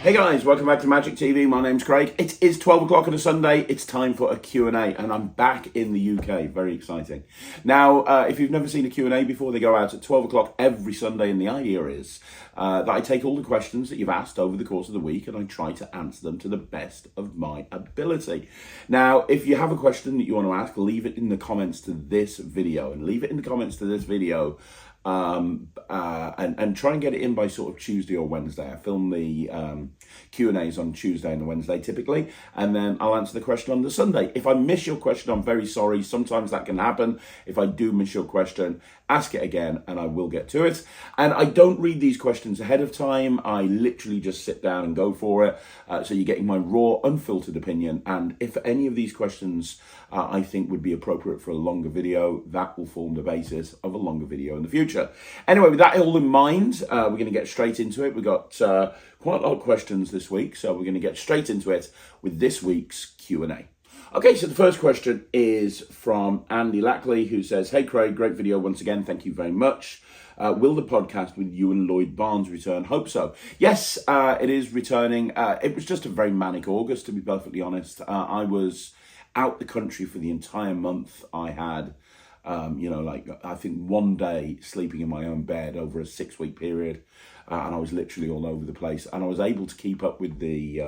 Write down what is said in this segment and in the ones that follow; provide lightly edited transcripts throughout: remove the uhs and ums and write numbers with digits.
Hey guys, welcome back to Magic TV. My name's Craig. It is 12 o'clock on a Sunday. It's time for a Q&A, and I'm back in the UK. Very exciting. Now, if you've never seen a Q&A before, they go out at 12 o'clock every Sunday, and the idea is that I take all the questions that you've asked over the course of the week, and I try to answer them to the best of my ability. Now, if you have a question that you want to ask, leave it in the comments to this video, and try and get it in by sort of Tuesday or Wednesday. I film the Q&As on Tuesday and Wednesday typically, and then I'll answer the question on the Sunday. If I miss your question, I'm very sorry. Sometimes that can happen. If I do miss your question, ask it again and I will get to it. And I don't read these questions ahead of time. I literally just sit down and go for it. So you're getting my raw, unfiltered opinion. And if any of these questions I think would be appropriate for a longer video, that will form the basis of a longer video in the future. Anyway, with that all in mind, we're going to get straight into it. We've got quite a lot of questions this week, so we're going to get straight into it with this week's Q&A. Okay, so the first question is from Andy Lackley, who says, "Hey Craig, great video once again. Thank you very much. Will the podcast with you and Lloyd Barnes return? Hope so." Yes, it is returning. It was just a very manic August, to be perfectly honest. I was out the country for the entire month. I had, I think one day sleeping in my own bed over a 6-week period. And I was literally all over the place. And I was able to keep up with the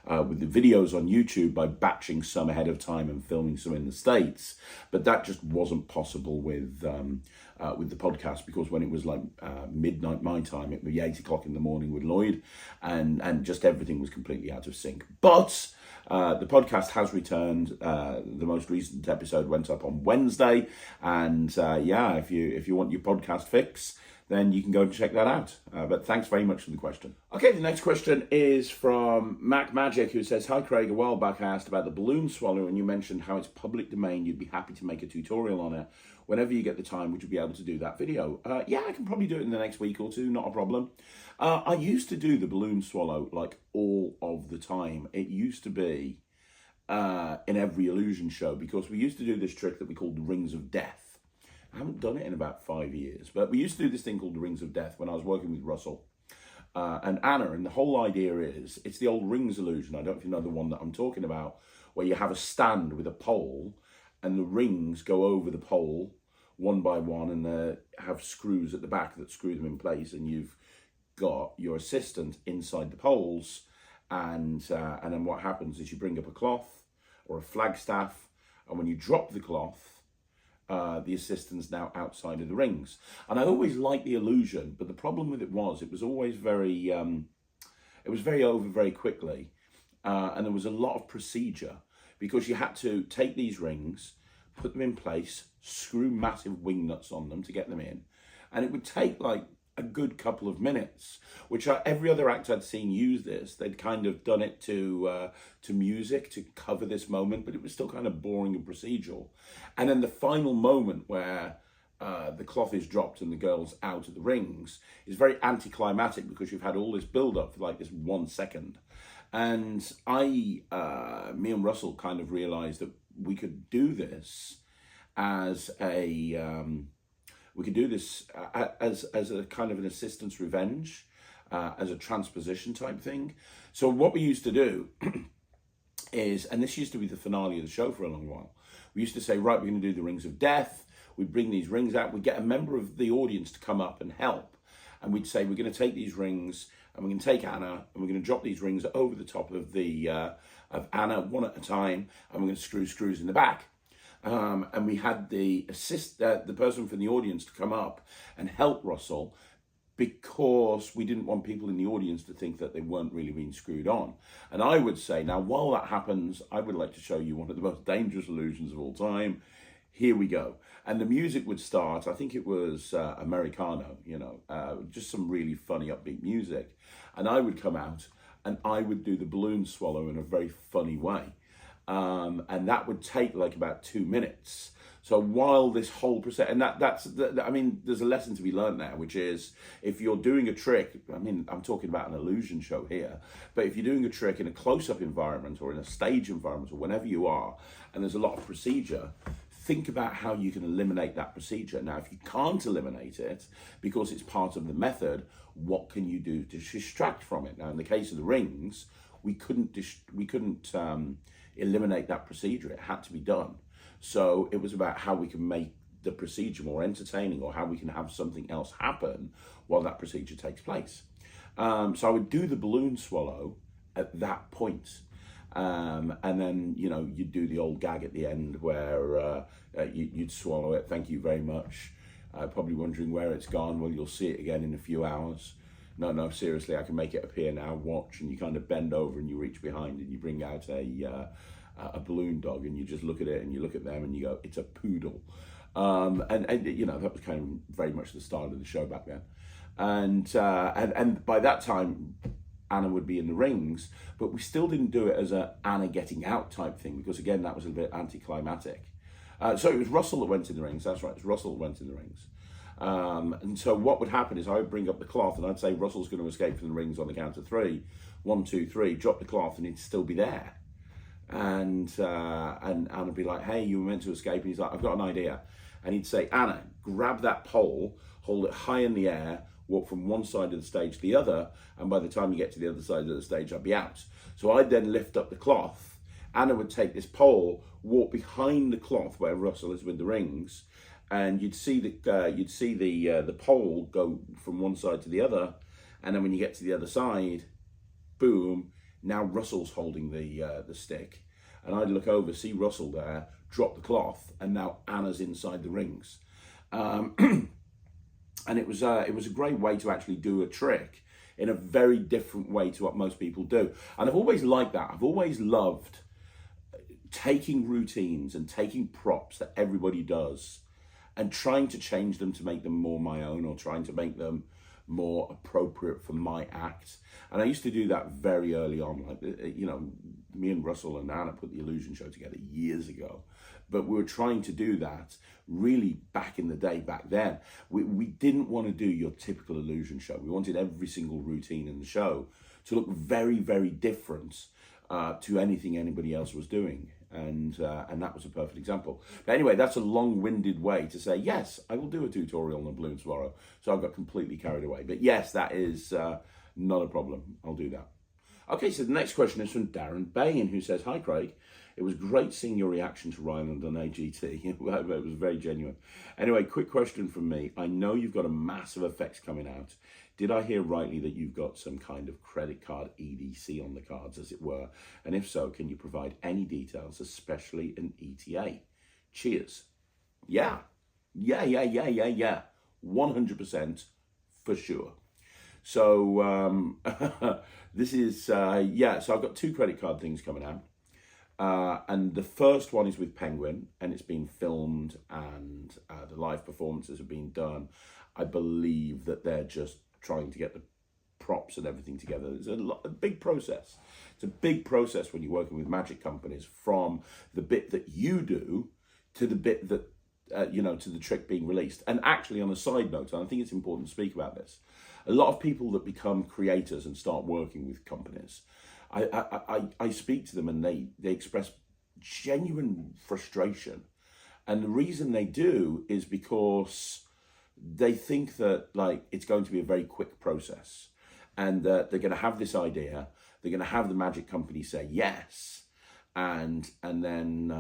videos on YouTube by batching some ahead of time and filming some in the States. But that just wasn't possible with the podcast, because when it was like midnight my time, it would be 8 o'clock in the morning with Lloyd, and just everything was completely out of sync. But the podcast has returned. The most recent episode went up on Wednesday, and if you want your podcast fix, then you can go and check that out. But thanks very much for the question. Okay, the next question is from Mac Magic, who says, "Hi Craig, a while back I asked about the balloon swallow, and you mentioned how it's public domain. You'd be happy to make a tutorial on it. Whenever you get the time, would you be able to do that video?" Yeah, I can probably do it in the next week or two, not a problem. I used to do the balloon swallow like all of the time. It used to be in every illusion show, because we used to do this trick that we called the Rings of Death. I haven't done it in about 5 years, but we used to do this thing called the Rings of Death when I was working with Russell and Anna, and the whole idea is, it's the old rings illusion. I don't know if you know the one that I'm talking about, where you have a stand with a pole, and the rings go over the pole one by one, and they have screws at the back that screw them in place, and you've got your assistant inside the poles, and then what happens is you bring up a cloth or a flagstaff, and when you drop the cloth, the assistant's now outside of the rings. And I always liked the illusion, but the problem with it was always very, it was very over very quickly. And there was a lot of procedure, because you had to take these rings, put them in place, screw massive wing nuts on them to get them in. And it would take like a good couple of minutes, which every other act I'd seen use this. They'd kind of done it to music to cover this moment, but it was still kind of boring and procedural. And then the final moment where the cloth is dropped and the girl's out of the rings is very anticlimactic, because you've had all this build up for like this 1 second. And me and Russell kind of realized that we could do this as a as a kind of an assistant's revenge, as a transposition type thing. So what we used to do is, and this used to be the finale of the show for a long while, we used to say, right, we're going to do the Rings of Death. We'd bring these rings out. We'd get a member of the audience to come up and help. And we'd say, we're going to take these rings, and we're going to take Anna, and we're going to drop these rings over the top of of Anna, one at a time, and we're going to screw screws in the back. And we had the person from the audience to come up and help Russell, because we didn't want people in the audience to think that they weren't really being screwed on. And I would say, now, while that happens, I would like to show you one of the most dangerous illusions of all time. Here we go. And the music would start, I think it was Americano, just some really funny upbeat music. And I would come out and I would do the balloon swallow in a very funny way. And that would take like about 2 minutes. So while this whole process, and there's a lesson to be learned there, which is, if you're doing a trick, I'm talking about an illusion show here, but if you're doing a trick in a close-up environment or in a stage environment or whenever you are, and there's a lot of procedure, think about how you can eliminate that procedure. Now, if you can't eliminate it because it's part of the method, what can you do to distract from it? Now, in the case of the rings, we couldn't eliminate that procedure. It had to be done. So it was about how we can make the procedure more entertaining, or how we can have something else happen while that procedure takes place. So I would do the balloon swallow at that point. And then, you'd do the old gag at the end where you'd swallow it. Thank you very much. Probably wondering where it's gone. Well, you'll see it again in a few hours. No, seriously, I can make it appear now. Watch. And you kind of bend over and you reach behind and you bring out a balloon dog, and you just look at it and you look at them and you go, it's a poodle. And that was kind of very much the style of the show back then. And by that time, Anna would be in the rings, but we still didn't do it as a Anna getting out type thing, because again, that was a bit anticlimactic. So it was Russell that went in the rings. That's right, it was Russell that went in the rings. And so what would happen is I would bring up the cloth and I'd say, Russell's going to escape from the rings on the count of 3. 1, 2, 3, drop the cloth, and he'd still be there. And Anna would be like, hey, you were meant to escape. And he's like, I've got an idea. And he'd say, Anna, grab that pole, hold it high in the air, walk from one side of the stage to the other, and by the time you get to the other side of the stage, I'd be out. So I'd then lift up the cloth. Anna would take this pole, walk behind the cloth where Russell is with the rings, and you'd see the pole go from one side to the other, and then when you get to the other side, boom, now Russell's holding the stick, and I'd look over, see Russell there, drop the cloth, and now Anna's inside the rings. And it was a great way to actually do a trick in a very different way to what most people do. And I've always liked that. I've always loved taking routines and taking props that everybody does and trying to change them to make them more my own, or trying to make them more appropriate for my act. And I used to do that very early on. Like, me and Russell and Anna put the Illusion show together years ago. But we were trying to do that really back in the day, back then. We didn't want to do your typical Illusion show. We wanted every single routine in the show to look very, very different to anything anybody else was doing. And that was a perfect example. But anyway, that's a long-winded way to say, yes, I will do a tutorial on the balloon swallow. So I got completely carried away. But yes, that is not a problem. I'll do that. Okay, so the next question is from Darren Bain, who says, hi, Craig. It was great seeing your reaction to Ryland on AGT. It was very genuine. Anyway, quick question from me. I know you've got a massive effects coming out. Did I hear rightly that you've got some kind of credit card EDC on the cards, as it were? And if so, can you provide any details, especially an ETA? Cheers. Yeah. 100% for sure. So this is, so I've got 2 credit card things coming out. And the first one is with Penguin, and it's been filmed, and the live performances have been done. I believe that they're just trying to get the props and everything together. It's a big process. It's a big process when you're working with magic companies, from the bit that you do to the bit that, to the trick being released. And actually, on a side note, and I think it's important to speak about this, a lot of people that become creators and start working with companies, I speak to them and they express genuine frustration. And the reason they do is because they think that it's going to be a very quick process, and that they're going to have this idea, they're going to have the magic company say yes, and then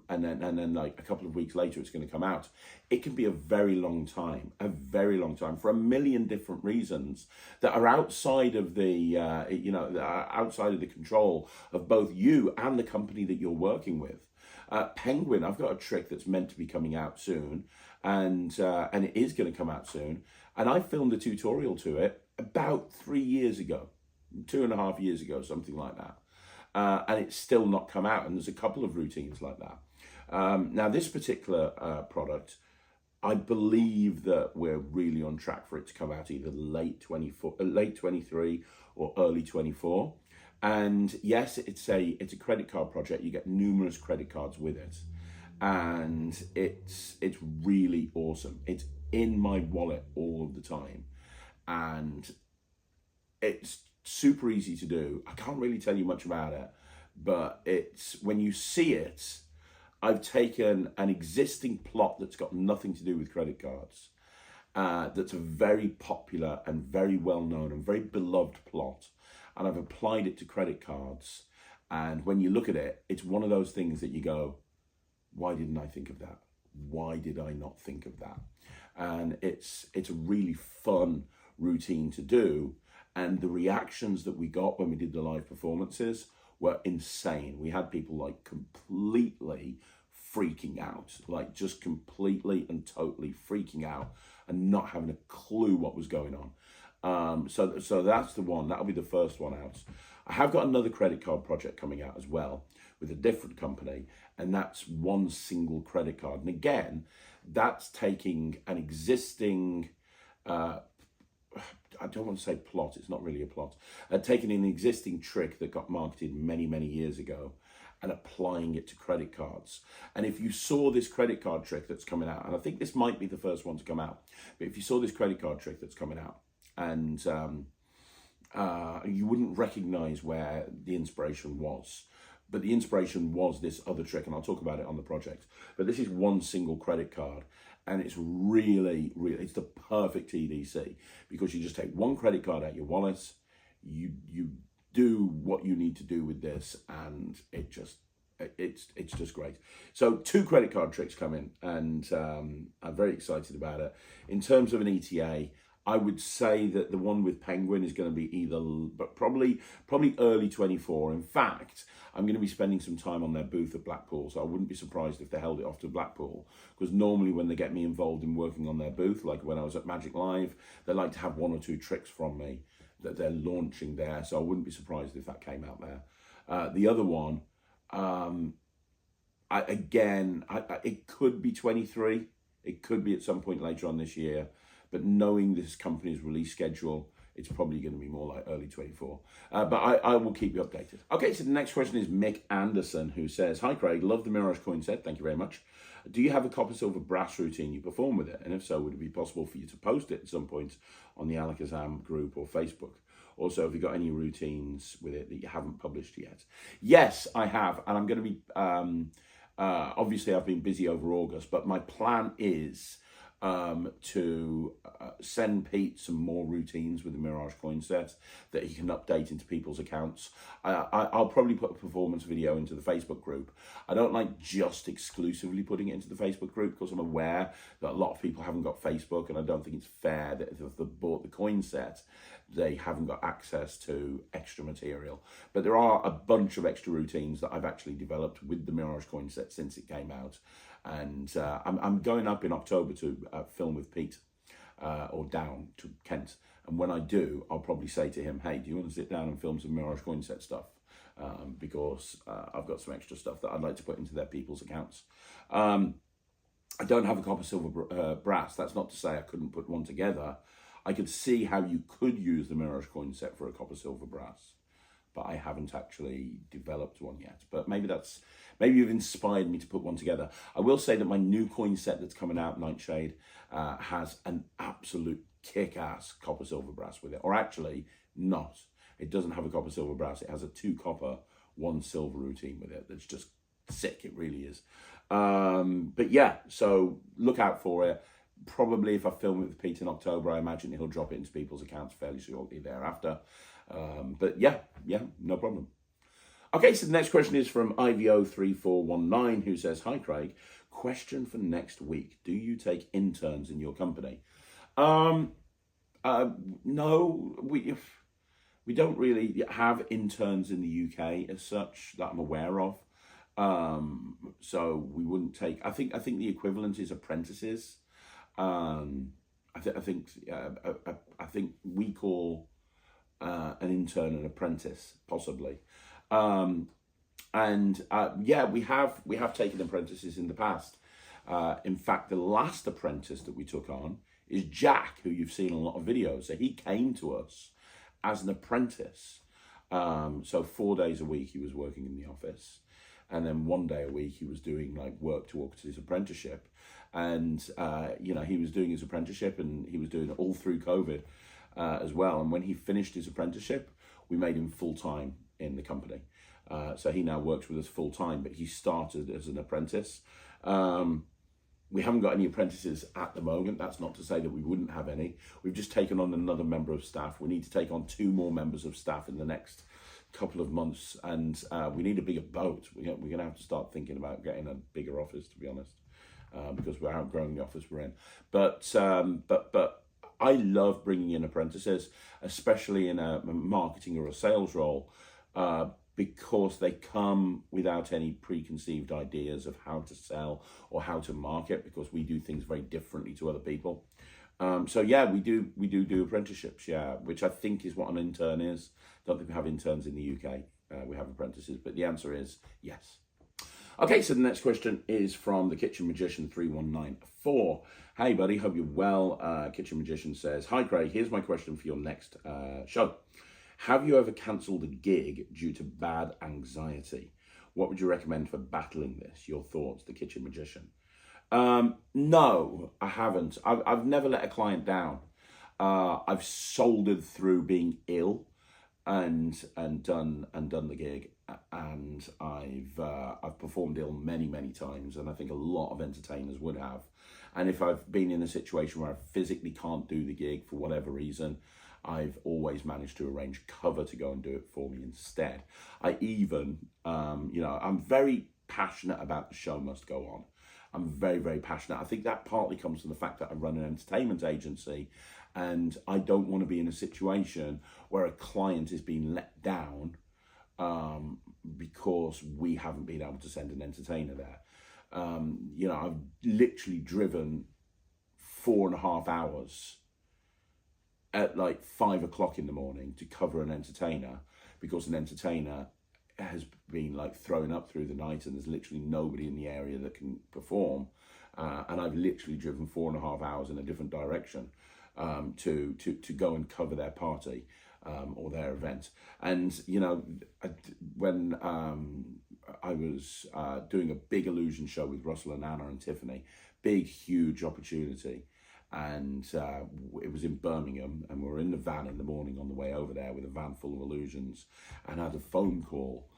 a couple of weeks later it's going to come out. It can be a very long time for a million different reasons that are outside of the outside of the control of both you and the company that you're working with. Penguin, I've got a trick that's meant to be coming out soon, and it is going to come out soon. And I filmed a tutorial to it about 3 years ago, 2.5 years ago, something like that. And it's still not come out. And there's a couple of routines like that. Now, this particular product, I believe that we're really on track for it to come out either late 23 or early 24. And yes, it's a credit card project. You get numerous credit cards with it, and it's really awesome. It's in my wallet all of the time, and it's super easy to do. I can't really tell you much about it, but it's when you see it, I've taken an existing plot that's got nothing to do with credit cards, that's a very popular and very well known and very beloved plot, and I've applied it to credit cards. And when you look at it, it's one of those things that you go, why didn't I think of that? Why did I not think of that? And it's a really fun routine to do. And the reactions that we got when we did the live performances were insane. We had people like completely freaking out, like just completely and totally freaking out and not having a clue what was going on. So that's the one. That'll be the first one out. I have got another credit card project coming out as well with a different company, and that's one single credit card. And again, that's taking an existing, I don't want to say plot, it's not really a plot, taking an existing trick that got marketed many, many years ago and applying it to credit cards. And if you saw this credit card trick that's coming out, and I think this might be the first one to come out, but if you saw this credit card trick that's coming out, and you wouldn't recognize where the inspiration was. But the inspiration was this other trick, and I'll talk about it on the project. But this is one single credit card, and it's really, really, it's the perfect EDC, because you just take one credit card out your wallet, you do what you need to do with this, and it's just great. So 2 credit card tricks coming, and I'm very excited about it. In terms of an ETA, I would say that the one with Penguin is going to be but probably early 24. In fact, I'm going to be spending some time on their booth at Blackpool, so I wouldn't be surprised if they held it off to Blackpool, because normally when they get me involved in working on their booth, like when I was at Magic Live, they like to have 1 or 2 tricks from me that they're launching there, so I wouldn't be surprised if that came out there. The other one, it could be 23, it could be at some point later on this year, but knowing this company's release schedule, it's probably going to be more like early 24. But I will keep you updated. Okay, so the next question is Mick Anderson, who says, "Hi Craig, love the Mirage coin set, thank you very much. Do you have a copper silver brass routine you perform with it? And if so, would it be possible for you to post it at some point on the Alakazam group or Facebook? Also, have you got any routines with it that you haven't published yet?" Yes, I have. And I'm going to be, obviously I've been busy over August, but my plan is to send Pete some more routines with the Mirage coin set that he can update into people's accounts. I'll probably put a performance video into the Facebook group. I don't like just exclusively putting it into the Facebook group, because I'm aware that a lot of people haven't got Facebook, and I don't think it's fair that if they've bought the coin set, they haven't got access to extra material. But there are a bunch of extra routines that I've actually developed with the Mirage coin set since it came out. And I'm going up in October to film with Pete, or down to Kent. And when I do, I'll probably say to him, "Hey, do you want to sit down and film some Mirage coin set stuff?" Because I've got some extra stuff that I'd like to put into their people's accounts. I don't have a copper silver brass. That's not to say I couldn't put one together. I could see how you could use the Mirage coin set for a copper silver brass, but I haven't actually developed one yet. But maybe you've inspired me to put one together. I will say that my new coin set that's coming out, Nightshade, has an absolute kick-ass copper silver brass with it. Or actually, not. It doesn't have a copper silver brass. It has a 2 copper, 1 silver routine with it. That's just sick. It really is. But yeah, so look out for it. Probably if I film it with Pete in October, I imagine he'll drop it into people's accounts fairly shortly thereafter. But yeah, no problem. Okay, so the next question is from IVO3419, who says, "Hi Craig, question for next week. Do you take interns in your company?" No, we don't really have interns in the UK as such that I'm aware of. So we wouldn't take. I think the equivalent is apprentices. I think we call an intern an apprentice, possibly. Yeah, we have taken apprentices in the past. In fact, the last apprentice that we took on is Jack, who you've seen in a lot of videos. So he came to us as an apprentice. So 4 days a week he was working in the office, and then 1 day a week he was doing like work towards his apprenticeship. And he was doing his apprenticeship, and he was doing it all through COVID as well. And when he finished his apprenticeship, we made him full-time in the company. So he now works with us full time, but he started as an apprentice. We haven't got any apprentices at the moment. That's not to say that we wouldn't have any. We've just taken on another member of staff. We need to take on 2 more members of staff in the next couple of months, and we need a bigger boat. We're going to have to start thinking about getting a bigger office, to be honest, because we're outgrowing the office we're in. But I love bringing in apprentices, especially in a marketing or a sales role, because they come without any preconceived ideas of how to sell or how to market, because we do things very differently to other people. So yeah, we do apprenticeships, yeah, which I think is what an intern is. Don't think we have interns in the UK. We have apprentices, but the answer is yes. Okay, so the next question is from the Kitchen Magician 3194. Hey buddy, hope you're well. Kitchen Magician says, hi Craig, here's my question for your next show. Have you ever cancelled a gig due to bad anxiety? What would you recommend for battling this? Your thoughts, the Kitchen Magician. No, I haven't. I've never let a client down. I've soldered through being ill and done the gig, and I've performed ill many times, and I think a lot of entertainers would have. And if I've been in a situation where I physically can't do the gig for whatever reason, I've always managed to arrange cover to go and do it for me instead. I even, I'm very passionate about the show must go on. I'm very passionate. I think that partly comes from the fact that I run an entertainment agency, and I don't want to be in a situation where a client is being let down because we haven't been able to send an entertainer there. I've literally driven 4.5 hours at like 5 o'clock in the morning to cover an entertainer, because an entertainer has been like thrown up through the night and there's literally nobody in the area that can perform. And I've literally driven 4.5 hours in a different direction to go and cover their party or their event. And, when I was doing a big illusion show with Russell and Anna and Tiffany, big, huge opportunity. And it was in Birmingham, and we were in the van in the morning on the way over there with a van full of illusions, and I had a phone call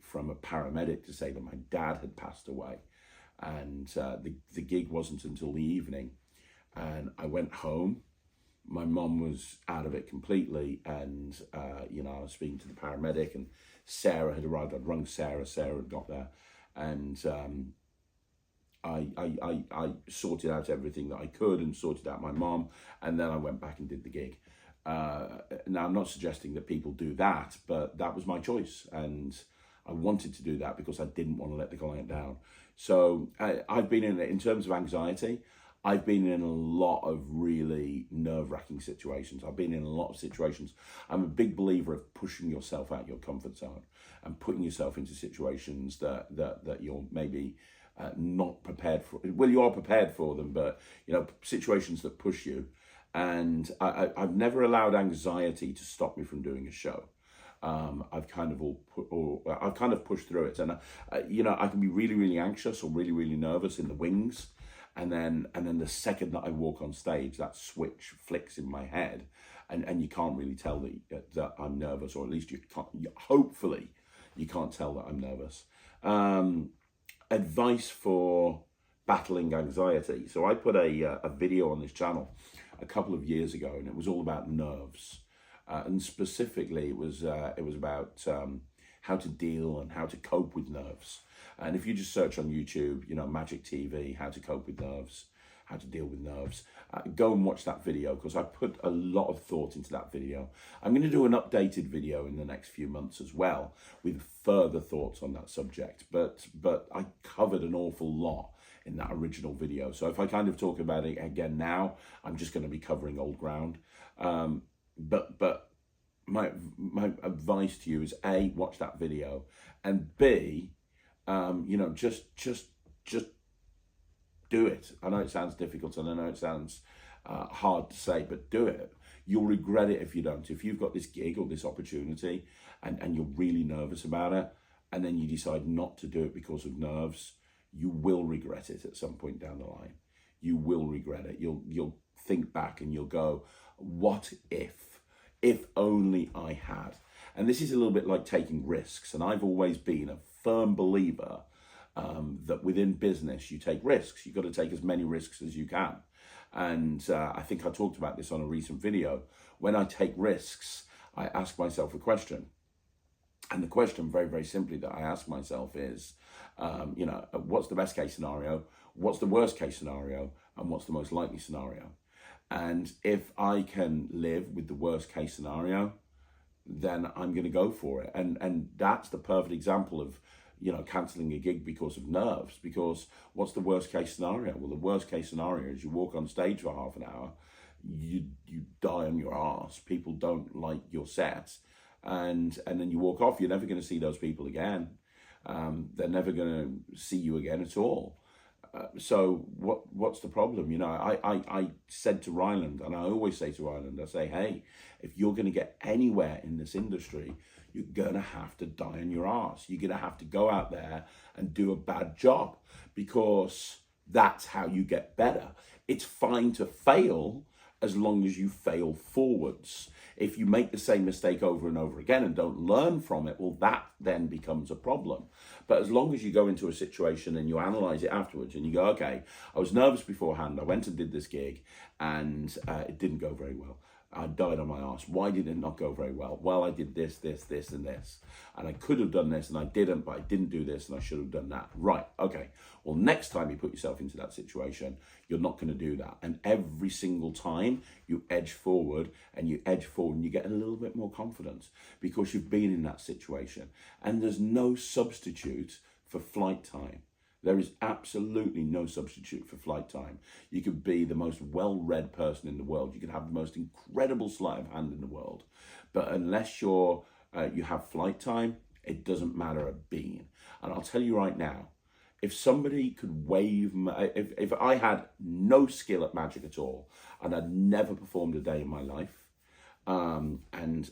from a paramedic to say that my dad had passed away, and the gig wasn't until the evening. And I went home. My mum was out of it completely, and I was speaking to the paramedic, and Sarah had arrived. I'd rung Sarah had got there, and I sorted out everything that I could and sorted out my mom, and then I went back and did the gig. Now, I'm not suggesting that people do that, but that was my choice, and I wanted to do that because I didn't want to let the client down. So I've been in terms of anxiety, I've been in a lot of really nerve-wracking situations. I've been in a lot of situations. I'm a big believer of pushing yourself out your comfort zone and putting yourself into situations that you're maybe not prepared for. Well, you are prepared for them, but situations that push you. And I've never allowed anxiety to stop me from doing a show. I've kind of pushed through it, and I can be really anxious or really nervous in the wings, and then the second that I walk on stage, that switch flicks in my head, and you can't really tell that I'm nervous, or at least hopefully you can't tell that I'm nervous. Advice for battling anxiety. So I put a video on this channel a couple of years ago, and it was all about nerves, and specifically it was about how to deal and how to cope with nerves. And if you just search on YouTube, Magic TV, how to cope with nerves, how to deal with nerves, go and watch that video, because I put a lot of thought into that video. I'm going to do an updated video in the next few months as well with further thoughts on that subject, but I covered an awful lot in that original video. So if I kind of talk about it again now, I'm just going to be covering old ground. But my advice to you is A, watch that video, and B, just do it. I know it sounds difficult, and I know it sounds hard to say, but do it. You'll regret it if you don't. If you've got this gig or this opportunity and you're really nervous about it, and then you decide not to do it because of nerves, you will regret it at some point down the line. You will regret it. You'll think back and you'll go, what if if only I had. And this is a little bit like taking risks. And I've always been a firm believer that within business, you take risks. You've got to take as many risks as you can. And I think I talked about this on a recent video. When I take risks, I ask myself a question. And the question, very, very simply, that I ask myself is, what's the best case scenario? What's the worst case scenario? And what's the most likely scenario? And if I can live with the worst case scenario, then I'm going to go for it. And that's the perfect example of, cancelling a gig because of nerves. Because what's the worst case scenario? Well, the worst case scenario is you walk on stage for half an hour, you die on your ass. People don't like your set. And then you walk off. You're never going to see those people again. They're never going to see you again at all. So what's the problem? I said to Ryland, and I always say to Ryland, I say, hey, if you're going to get anywhere in this industry, you're going to have to die on your ass. You're going to have to go out there and do a bad job, because that's how you get better. It's fine to fail as long as you fail forwards. If you make the same mistake over and over again and don't learn from it, well, that then becomes a problem. But as long as you go into a situation and you analyze it afterwards and you go, okay, I was nervous beforehand, I went and did this gig and it didn't go very well. I died on my arse. Why did it not go very well? Well, I did this, this, this, and this. And I could have done this and I didn't, but I didn't do this and I should have done that. Right, okay. Well, next time you put yourself into that situation, you're not going to do that. And every single time you edge forward and you get a little bit more confidence because you've been in that situation. And there's no substitute for flight time. There is absolutely no substitute for flight time. You could be the most well-read person in the world. You could have the most incredible sleight of hand in the world. But unless you have flight time, it doesn't matter a bean. And I'll tell you right now, if somebody could wave, if I had no skill at magic at all, and I'd never performed a day in my life, and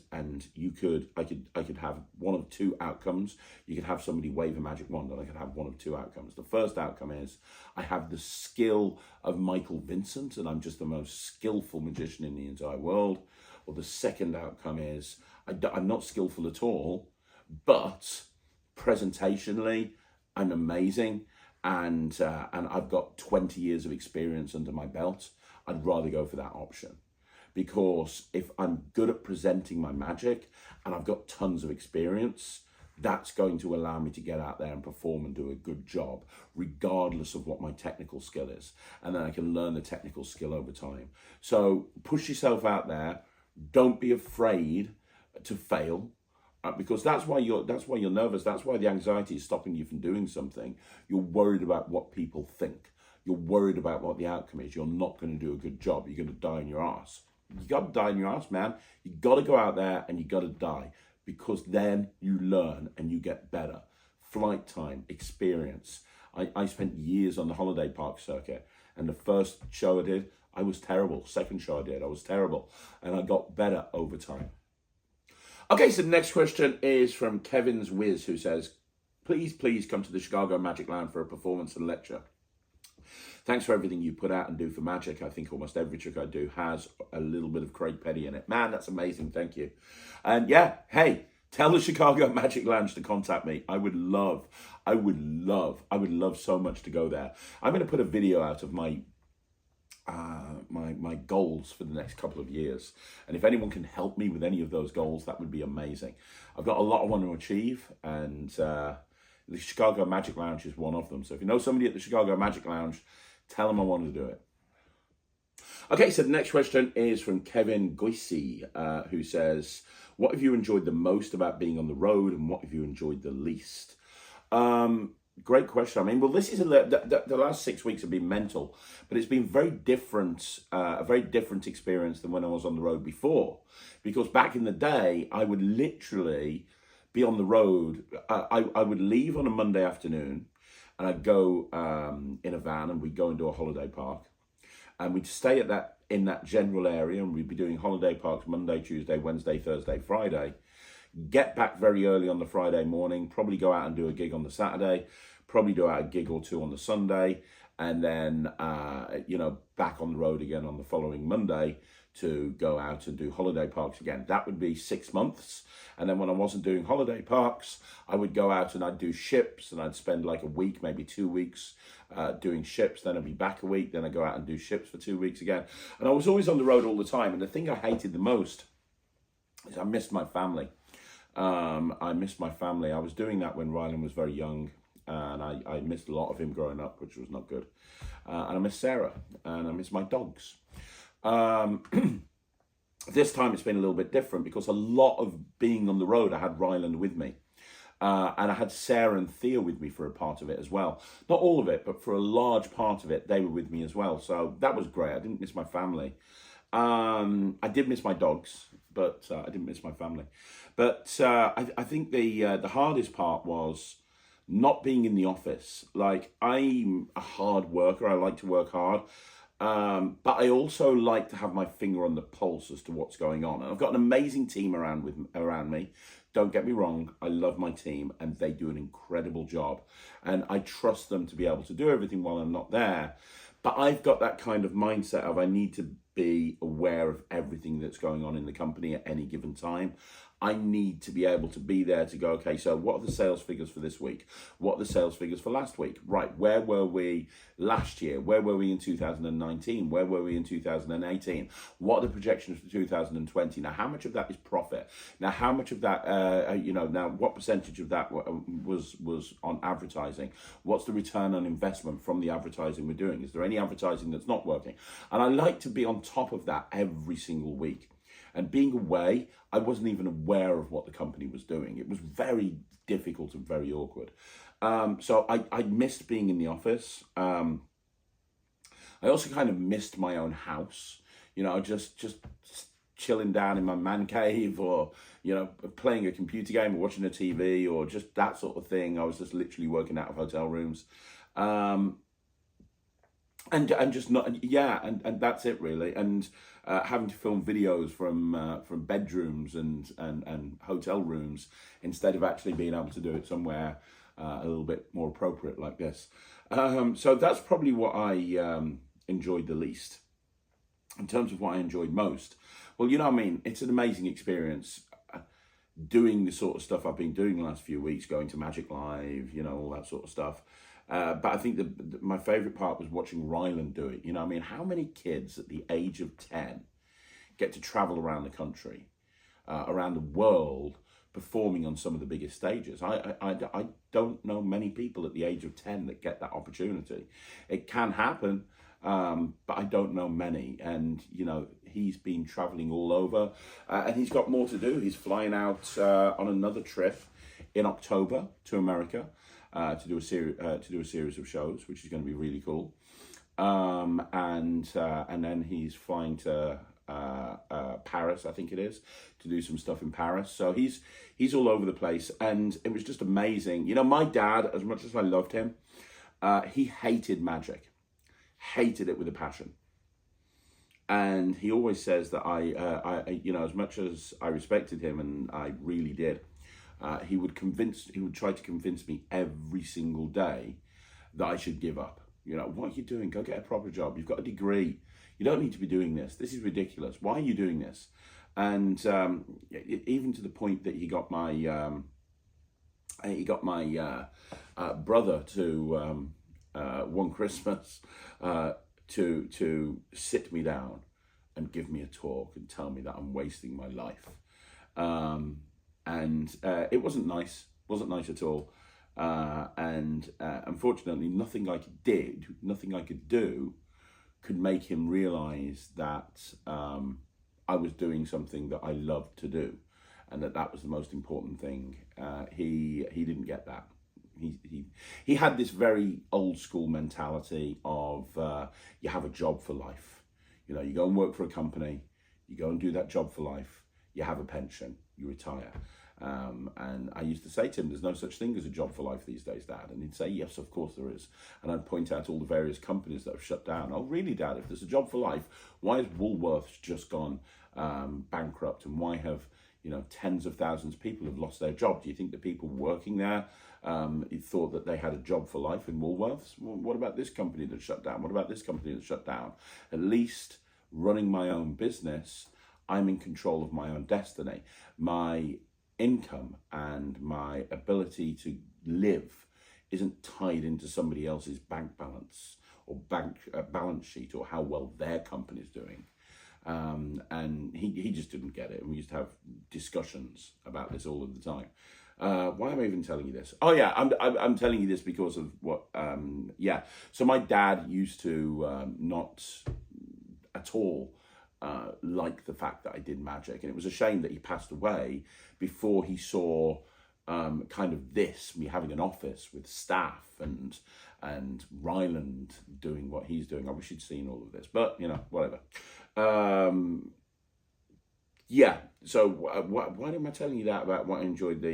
I could have one of two outcomes. You could have somebody wave a magic wand, and I could have one of two outcomes. The first outcome is I have the skill of Michael Vincent, and I'm just the most skillful magician in the entire world. Or the second outcome is I'm not skillful at all, but presentationally I'm amazing, and I've got 20 years of experience under my belt. I'd rather go for that option. Because if I'm good at presenting my magic and I've got tons of experience, that's going to allow me to get out there and perform and do a good job, regardless of what my technical skill is. And then I can learn the technical skill over time. So push yourself out there. Don't be afraid to fail, because that's why you're nervous. That's why the anxiety is stopping you from doing something. You're worried about what people think. You're worried about what the outcome is. You're not going to do a good job. You're going to die on your ass. You got to die in your ass, man. You got to go out there and you got to die, because then you learn and you get better. Flight time, experience. I spent years on the holiday park circuit, and the first show I did, I was terrible. Second show I did, I was terrible, and I got better over time. Okay, so the next question is from Kevin's Wiz, who says, please come to the Chicago Magic Lounge for a performance and lecture. Thanks for everything you put out and do for magic. I think almost every trick I do has a little bit of Craig Petty in it. Man, that's amazing. Thank you. And yeah, hey, tell the Chicago Magic Lounge to contact me. I would love so much to go there. I'm going to put a video out of my goals for the next couple of years. And if anyone can help me with any of those goals, that would be amazing. I've got a lot I want to achieve, and the Chicago Magic Lounge is one of them. So if you know somebody at the Chicago Magic Lounge, tell them I want to do it. Okay, so the next question is from Kevin Goisey, who says, what have you enjoyed the most about being on the road, and what have you enjoyed the least? Great question. I mean, well, this is the last 6 weeks have been mental, but it's been very different, a very different experience than when I was on the road before. Because back in the day, I would literally be on the road. I would leave on a Monday afternoon, and I'd go in a van, and we'd go into a holiday park, and we'd stay in that general area, and we'd be doing holiday parks Monday, Tuesday, Wednesday, Thursday, Friday. Get back very early on the Friday morning, probably go out and do a gig on the Saturday, probably do out a gig or two on the Sunday, and then, back on the road again on the following Monday to go out and do holiday parks again. That would be 6 months. And then when I wasn't doing holiday parks, I would go out and I'd do ships, and I'd spend like a week, maybe 2 weeks doing ships. Then I'd be back a week. Then I'd go out and do ships for 2 weeks again. And I was always on the road all the time. And the thing I hated the most is I missed my family. I missed my family. I was doing that when Rylan was very young, and I missed a lot of him growing up, which was not good. And I miss Sarah, and I miss my dogs. This time it's been a little bit different because a lot of being on the road, I had Ryland with me. And I had Sarah and Thea with me for a part of it as well. Not all of it, but for a large part of it, they were with me as well. So that was great. I didn't miss my family. I did miss my dogs, but I didn't miss my family. But I think the hardest part was not being in the office. Like, I'm a hard worker. I like to work hard. But I also like to have my finger on the pulse as to what's going on. And I've got an amazing team around me. Don't get me wrong, I love my team and they do an incredible job. And I trust them to be able to do everything while I'm not there. But I've got that kind of mindset of I need to be aware of everything that's going on in the company at any given time. I need to be able to be there to go, okay, so what are the sales figures for this week? What are the sales figures for last week? Right, where were we last year? Where were we in 2019? Where were we in 2018? What are the projections for 2020? Now, how much of that is profit? Now, how much of that, now what percentage of that was on advertising? What's the return on investment from the advertising we're doing? Is there any advertising that's not working? And I like to be on top of that every single week. And being away, I wasn't even aware of what the company was doing. It was very difficult and very awkward. So I missed being in the office. I also kind of missed my own house. Just chilling down in my man cave, or, playing a computer game or watching a TV or just that sort of thing. I was just literally working out of hotel rooms. And just not, and that's it really. And having to film videos from bedrooms and hotel rooms instead of actually being able to do it somewhere a little bit more appropriate like this. So that's probably what I enjoyed the least. In terms of what I enjoyed most, well, it's an amazing experience doing the sort of stuff I've been doing the last few weeks, going to Magic Live, all that sort of stuff. But I think my favourite part was watching Ryland do it. How many kids at the age of 10 get to travel around the country, around the world, performing on some of the biggest stages? I don't know many people at the age of 10 that get that opportunity. It can happen, but I don't know many. And, he's been travelling all over, and he's got more to do. He's flying out on another trip in October to America. To do a series of shows, which is going to be really cool, and then he's flying to Paris, I think it is, to do some stuff in Paris. So he's all over the place, and it was just amazing. My dad, as much as I loved him, he hated magic, hated it with a passion, and he always says that I as much as I respected him, and I really did. He would try to convince me every single day that I should give up. What are you doing? Go get a proper job. You've got a degree. You don't need to be doing this. This is ridiculous. Why are you doing this? And even to the point that he got my brother to one Christmas to sit me down and give me a talk and tell me that I'm wasting my life. And it wasn't nice at all. And unfortunately, nothing I could do could make him realize that I was doing something that I loved to do, and that was the most important thing. He didn't get that. He had this very old school mentality of you have a job for life. You go and work for a company, you go and do that job for life, you have a pension, you retire. And I used to say to him, there's no such thing as a job for life these days, Dad. And he'd say, yes, of course there is. And I'd point out all the various companies that have shut down. Oh, really, Dad? If there's a job for life, why has Woolworths just gone bankrupt? And why have, tens of thousands of people have lost their job. Do you think the people working there thought that they had a job for life in Woolworths? Well, what about this company that shut down? What about this company that shut down? At least running my own business, I'm in control of my own destiny. My income and my ability to live isn't tied into somebody else's bank balance or balance sheet or how well their company's doing. And he just didn't get it. And we used to have discussions about this all of the time. Why am I even telling you this? Oh yeah, I'm telling you this because of what, So my dad used to not at all like the fact that I did magic. And it was a shame that he passed away before he saw kind of this, me having an office with staff and Ryland doing what he's doing. I wish you'd seen all of this, but whatever. So why am I telling you that about what I enjoyed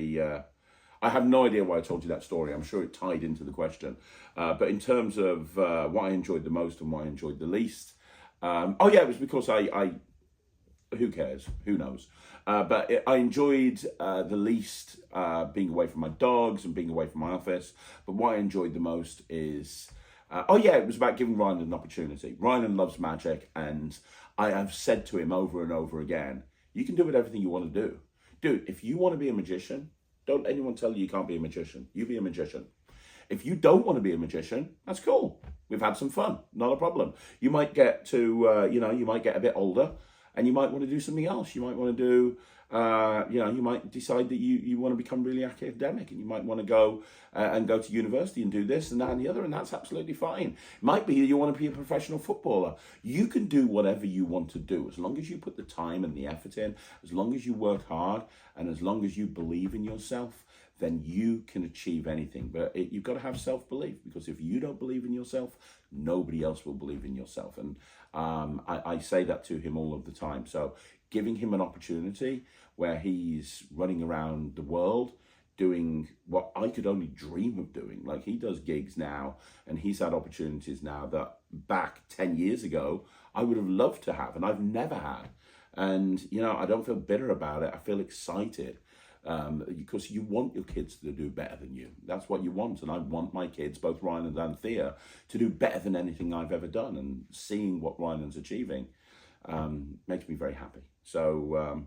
I have no idea why I told you that story. I'm sure it tied into the question. But in terms of what I enjoyed the most and what I enjoyed the least, it was because who cares? Who knows? But I enjoyed the least being away from my dogs and being away from my office. But what I enjoyed the most is, it was about giving Ryan an opportunity. Ryan loves magic, and I have said to him over and over again, you can do with everything you want to do. Dude, if you want to be a magician, don't anyone tell you can't be a magician. You be a magician. If you don't want to be a magician, that's cool. We've had some fun, not a problem. You might get to, you might get a bit older and you might want to do something else. You might want to do, you might decide that you want to become really academic and you might want to go to university and do this and that and the other, and that's absolutely fine. It might be that you want to be a professional footballer. You can do whatever you want to do as long as you put the time and the effort in, as long as you work hard, and as long as you believe in yourself, then you can achieve anything. But you've got to have self-belief, because if you don't believe in yourself, nobody else will believe in yourself. And I say that to him all of the time. So giving him an opportunity where he's running around the world doing what I could only dream of doing. Like, he does gigs now and he's had opportunities now that back 10 years ago, I would have loved to have and I've never had. And, I don't feel bitter about it. I feel excited. Because you want your kids to do better than you. That's what you want. And I want my kids, both Ryan and Anthea, to do better than anything I've ever done. And seeing what Ryan's achieving makes me very happy. So,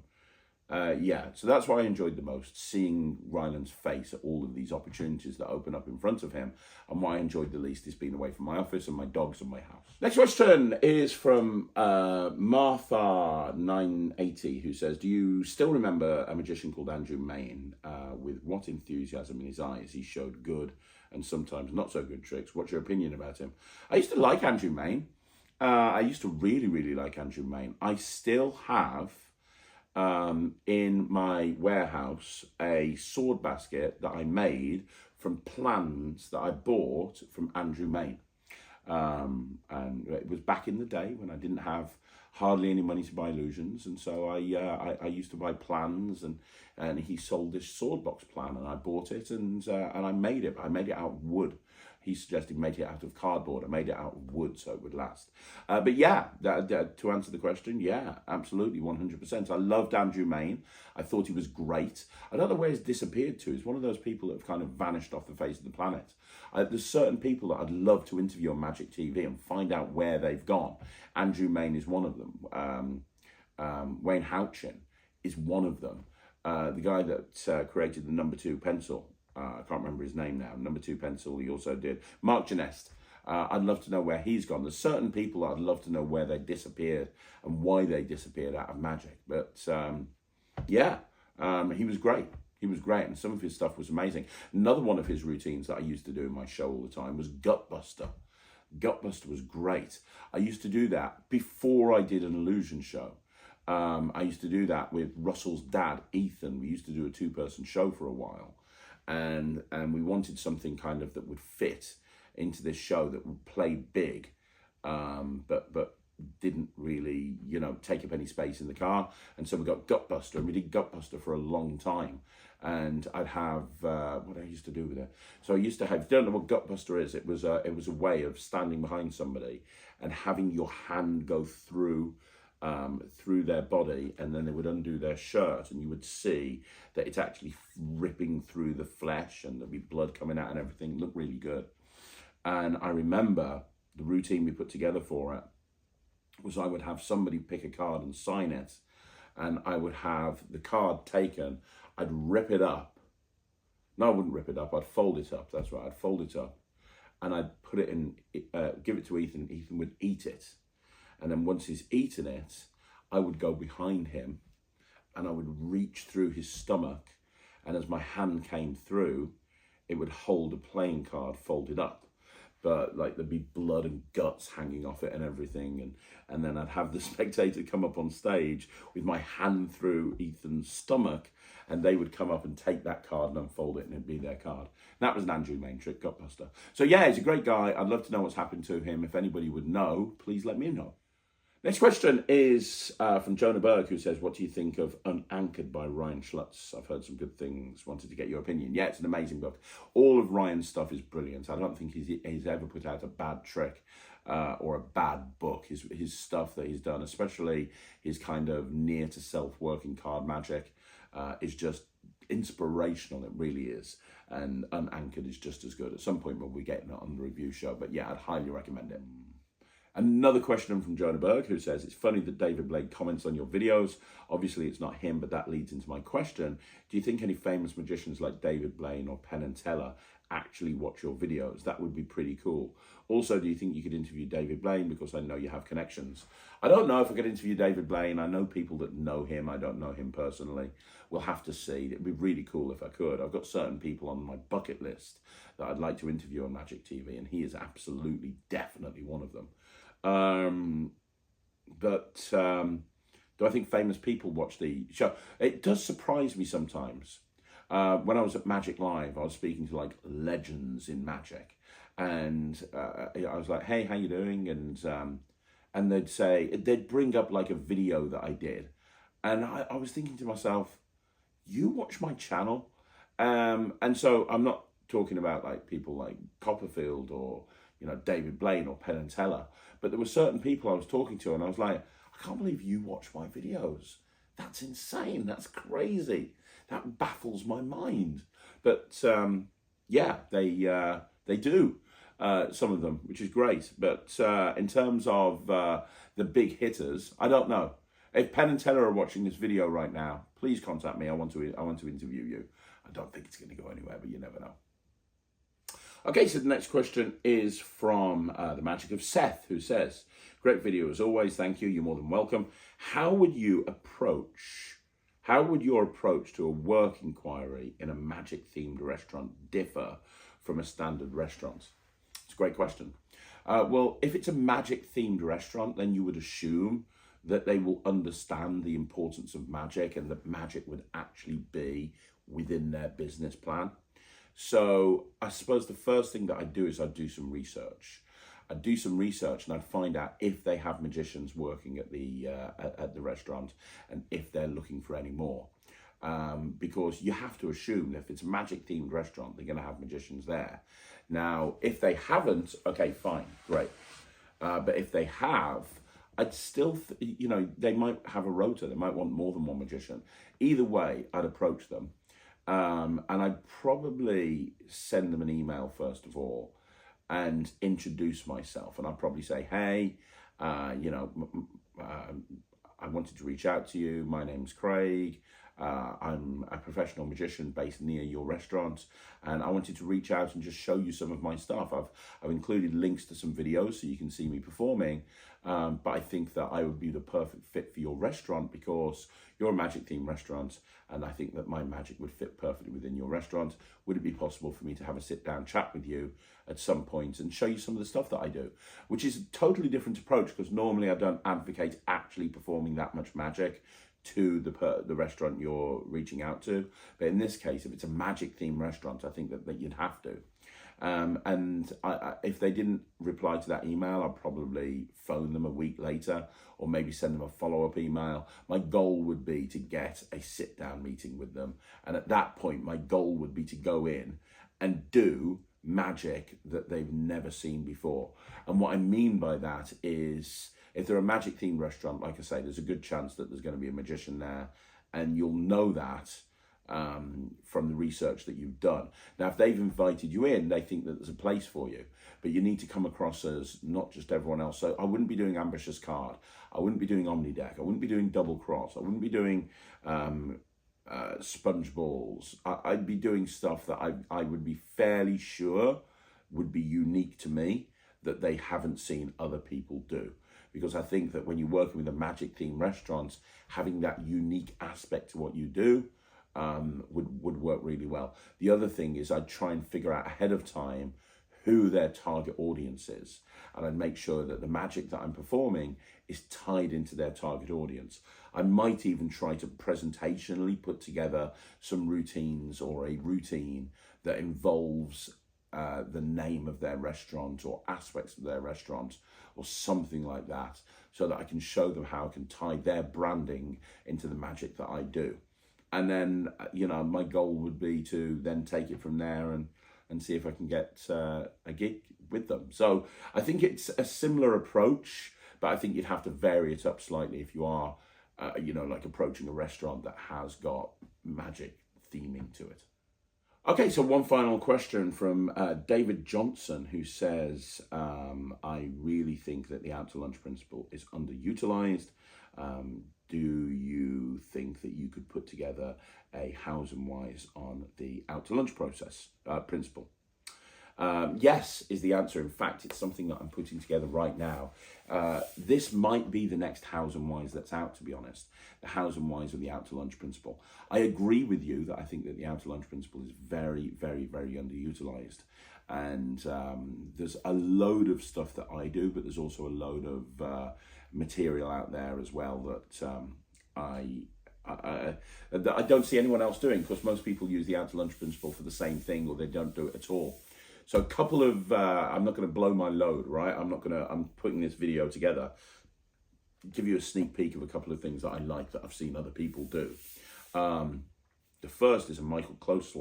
so that's what I enjoyed the most, seeing Ryland's face at all of these opportunities that open up in front of him. And what I enjoyed the least is being away from my office and my dogs and my house. Next question is from Martha980, who says, do you still remember a magician called Andrew Mayne? With what enthusiasm in his eyes he showed good and sometimes not so good tricks. What's your opinion about him? I used to like Andrew Mayne. I used to really, really like Andrew Mayne. I still have in my warehouse a sword basket that I made from plans that I bought from Andrew Mayne. And it was back in the day when I didn't have hardly any money to buy illusions, and so I used to buy plans, and he sold this sword box plan, and I bought it, and I made it. I made it out of wood. He suggested make it out of cardboard. I made it out of wood so it would last. But yeah, to answer the question, yeah, absolutely, 100%. I loved Andrew Mayne. I thought he was great. I don't know where he's disappeared to. He's one of those people that have kind of vanished off the face of the planet. There's certain people that I'd love to interview on Magic TV and find out where they've gone. Andrew Mayne is one of them. Wayne Houchin is one of them. The guy that created the number 2 pencil. I can't remember his name now. Number 2 pencil. He also did. Mark Genest. I'd love to know where he's gone. There's certain people I'd love to know where they disappeared and why they disappeared out of magic. But he was great. He was great, and some of his stuff was amazing. Another one of his routines that I used to do in my show all the time was Gutbuster. Gutbuster was great. I used to do that before I did an illusion show. I used to do that with Russell's dad, Ethan. We used to do a 2-person show for a while. And we wanted something kind of that would fit into this show, that would play big, but didn't really, take up any space in the car. And so we got Gutbuster, and we did Gutbuster for a long time. And I'd have, what I used to do with it. So I used to have, if you don't know what Gutbuster is, it was a way of standing behind somebody and having your hand go through through their body, and then they would undo their shirt, and you would see that it's actually ripping through the flesh, and there'd be blood coming out and everything. It looked really good. And I remember the routine we put together for it was I would have somebody pick a card and sign it, and I would have the card taken, I'd rip it up. No, I wouldn't rip it up, I'd fold it up, that's right, I'd fold it up, and I'd put it in, give it to Ethan. Ethan would eat it. And then once he's eaten it, I would go behind him and I would reach through his stomach. And as my hand came through, it would hold a playing card folded up. But like there'd be blood and guts hanging off it and everything. And then I'd have the spectator come up on stage with my hand through Ethan's stomach, and they would come up and take that card and unfold it, and it'd be their card. And that was an Andrew Mayne trick, Gutbuster. So yeah, he's a great guy. I'd love to know what's happened to him. If anybody would know, please let me know. Next question is from Jonah Berg, who says, what do you think of Unanchored by Ryan Schlutz? I've heard some good things, wanted to get your opinion. Yeah, it's an amazing book. All of Ryan's stuff is brilliant. I don't think he's ever put out a bad trick or a bad book. His stuff that he's done, especially his kind of near to self working card magic, is just inspirational. It really is. And Unanchored is just as good. At some point we'll be getting it on the review show, but yeah, I'd highly recommend it. Another question from Jonah Berg, who says, it's funny that David Blade comments on your videos. Obviously, it's not him, but that leads into my question. Do you think any famous magicians like David Blaine or Penn and Teller actually watch your videos? That would be pretty cool. Also, do you think you could interview David Blaine? Because I know you have connections. I don't know if I could interview David Blaine. I know people that know him. I don't know him personally. We'll have to see. It'd be really cool if I could. I've got certain people on my bucket list that I'd like to interview on Magic TV, and he is absolutely, definitely one of them. Do I think famous people watch the show? It does surprise me sometimes. When I was at Magic Live, I was speaking to like legends in Magic, and I was like, "Hey, how you doing?" And they'd bring up like a video that I did, and I was thinking to myself, "You watch my channel?" And so I'm not talking about like people like Copperfield or David Blaine or Penn and Teller, but there were certain people I was talking to, and I was like, I can't believe you watch my videos. That's insane. That's crazy. That baffles my mind. But yeah, they do, some of them, which is great. But in terms of the big hitters, I don't know. If Penn and Teller are watching this video right now, please contact me. I want to interview you. I don't think it's going to go anywhere, but you never know. Okay, so the next question is from the Magic of Seth, who says, great video as always, thank you, you're more than welcome. How would your approach to a work inquiry in a magic-themed restaurant differ from a standard restaurant? It's a great question. Well, if it's a magic-themed restaurant, then you would assume that they will understand the importance of magic and that magic would actually be within their business plan. So I suppose the first thing that I'd do is I'd do some research. I'd do some research and I'd find out if they have magicians working at the restaurant and if they're looking for any more. Because you have to assume that if it's a magic themed restaurant, they're going to have magicians there. Now, if they haven't, okay, fine, great. But if they have, I'd still, they might have a rota. They might want more than one magician. Either way, I'd approach them. And I'd probably send them an email first of all and introduce myself. And I'd probably say, hey, I wanted to reach out to you. My name's Craig. I'm a professional magician based near your restaurant, and I wanted to reach out and just show you some of my stuff. I've included links to some videos so you can see me performing, but I think that I would be the perfect fit for your restaurant because you're a magic themed restaurant, and I think that my magic would fit perfectly within your restaurant. Would it be possible for me to have a sit down chat with you at some point and show you some of the stuff that I do, which is a totally different approach because normally I don't advocate actually performing that much magic to the restaurant you're reaching out to. But in this case, if it's a magic themed restaurant, I think that you'd have to. And if they didn't reply to that email, I'll probably phone them a week later or maybe send them a follow-up email. My goal would be to get a sit-down meeting with them. And at that point, my goal would be to go in and do magic that they've never seen before. And what I mean by that is If they're a magic themed restaurant, like I say, there's a good chance that there's going to be a magician there, and you'll know that from the research that you've done. Now, if they've invited you in, they think that there's a place for you, but you need to come across as not just everyone else. So I wouldn't be doing ambitious card. I wouldn't be doing omni deck. I wouldn't be doing double cross. I wouldn't be doing sponge balls. I'd be doing stuff that I would be fairly sure would be unique to me, that they haven't seen other people do. Because I think that when you're working with a magic themed restaurants, having that unique aspect to what you do would work really well. The other thing is I'd try and figure out ahead of time who their target audience is, and I'd make sure that the magic that I'm performing is tied into their target audience. I might even try to presentationally put together some routines, or a routine that involves the name of their restaurant or aspects of their restaurant or something like that, so that I can show them how I can tie their branding into the magic that I do. And then, you know, my goal would be to then take it from there and see if I can get a gig with them. So I think it's a similar approach, but I think you'd have to vary it up slightly if you are, you know, like approaching a restaurant that has got magic theming to it. Okay, so one final question from David Johnson, who says, I really think that the out to lunch principle is underutilized. Do you think that you could put together a hows and whys on the out to lunch process principle? Yes, is the answer. In fact, it's something that I'm putting together right now. This might be the next hows and whys that's out, to be honest. The hows and whys of the out to lunch principle. I agree with you that I think that the out to lunch principle is very, very, very underutilized. And there's a load of stuff that I do, but there's also a load of material out there as well that I don't see anyone else doing, because most people use the out to lunch principle for the same thing, or they don't do it at all. So a couple of, I'm not going to blow my load, right? I'm putting this video together, give you a sneak peek of a couple of things that I like that I've seen other people do. The first is a Michael Close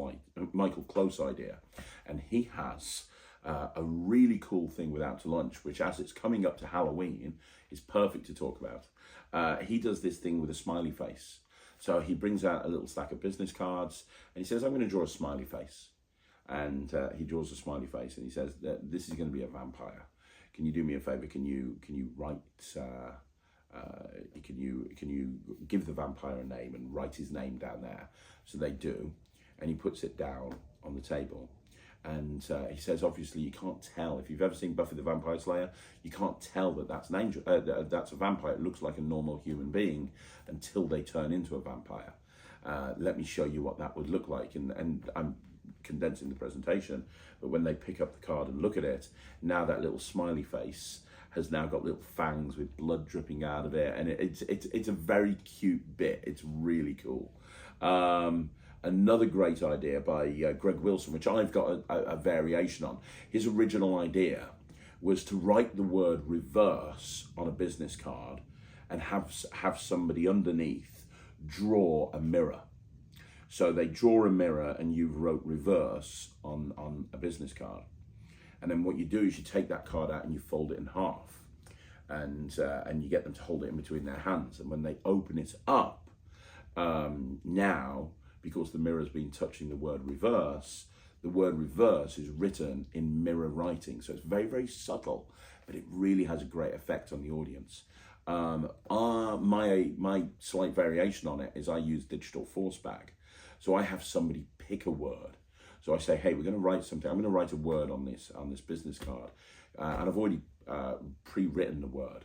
idea, and he has a really cool thing with out to lunch, which, as it's coming up to Halloween, is perfect to talk about. He does this thing with a smiley face. So he brings out a little stack of business cards, and he says, I'm going to draw a smiley face. And he draws a smiley face, and he says that this is going to be a vampire. Can you do me a favor? Can you write? Can you give the vampire a name and write his name down there? So they do, and he puts it down on the table. And he says, obviously, you can't tell. If you've ever seen Buffy the Vampire Slayer, you can't tell that that's an angel, that's a vampire. It looks like a normal human being until they turn into a vampire. Let me show you what that would look like. And I'm condensing the presentation, but when they pick up the card and look at it, now that little smiley face has now got little fangs with blood dripping out of it, and it's a very cute bit. It's really cool. Another great idea by Greg Wilson, which I've got a variation on. His original idea was to write the word reverse on a business card and have somebody underneath draw a mirror. So they draw a mirror, and you wrote reverse on a business card. And then what you do is you take that card out and you fold it in half, and you get them to hold it in between their hands. And when they open it up, now, because the mirror's been touching the word reverse is written in mirror writing. So it's very, very subtle, but it really has a great effect on the audience. My slight variation on it is I use digital force bag. So I have somebody pick a word. So I say, hey, we're going to write something. I'm going to write a word on this business card. And I've already pre-written the word,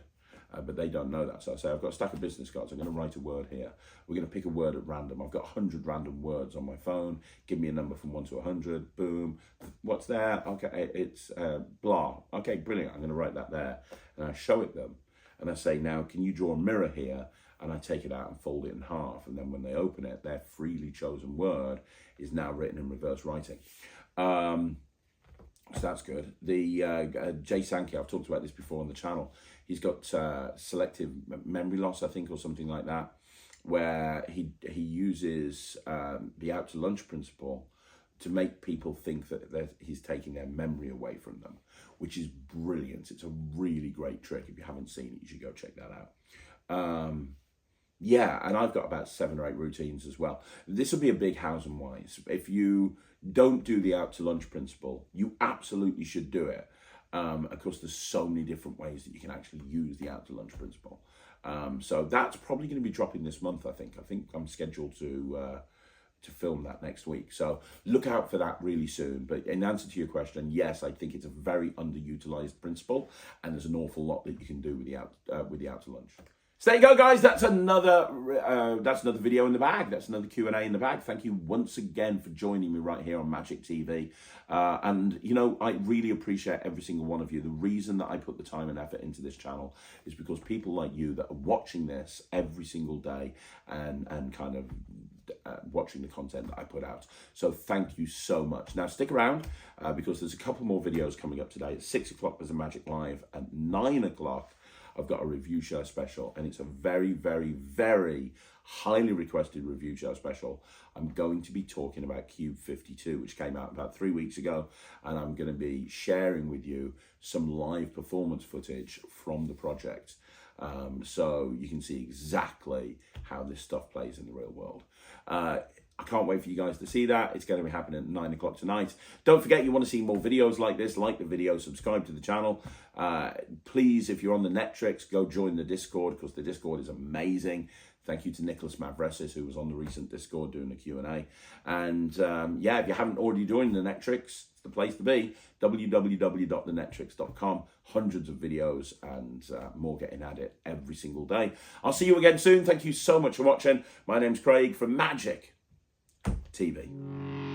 but they don't know that. So I say, I've got a stack of business cards. I'm going to write a word here. We're going to pick a word at random. I've got 100 random words on my phone. Give me a number from 1 to 100. Boom. What's there? Okay, it's blah. Okay, brilliant. I'm going to write that there. And I show it them. And I say, now, can you draw a mirror here? And I take it out and fold it in half. And then when they open it, their freely chosen word is now written in reverse writing. So that's good. The Jay Sankey, I've talked about this before on the channel. He's got selective memory loss, I think, or something like that, where he uses the out to lunch principle to make people think that he's taking their memory away from them, which is brilliant. It's a really great trick. If you haven't seen it, you should go check that out. Yeah, and I've got about 7 or 8 routines as well. This will be a big hows and whys. If you don't do the out to lunch principle, you absolutely should do it. Of course, there's so many different ways that you can actually use the out to lunch principle. So that's probably going to be dropping this month, I think. I think I'm scheduled to film that next week. So look out for that really soon. But in answer to your question, yes, I think it's a very underutilized principle, and there's an awful lot that you can do with the out to lunch. So there you go, guys. That's another video in the bag. That's another Q&A in the bag. Thank you once again for joining me right here on Magic TV. And, you know, I really appreciate every single one of you. The reason that I put the time and effort into this channel is because people like you that are watching this every single day and kind of watching the content that I put out. So thank you so much. Now stick around because there's a couple more videos coming up today. At 6 o'clock there's a Magic Live. At 9 o'clock I've got a review show special, and it's a very, very, very highly requested review show special. I'm going to be talking about Cube 52, which came out about 3 weeks ago, and I'm going to be sharing with you some live performance footage from the project. So you can see exactly how this stuff plays in the real world. I can't wait for you guys to see that. It's going to be happening at 9 o'clock tonight. Don't forget, you want to see more videos like this, like the video, subscribe to the channel. Please, if you're on the Netrix, go join the Discord, because the Discord is amazing. Thank you to Nicholas Mavresis, who was on the recent Discord doing the Q&A. And yeah, if you haven't already joined the Netrix, it's the place to be. www.thenetrix.com. Hundreds of videos and more getting at it every single day. I'll see you again soon. Thank you so much for watching. My name's Craig from Magic TV.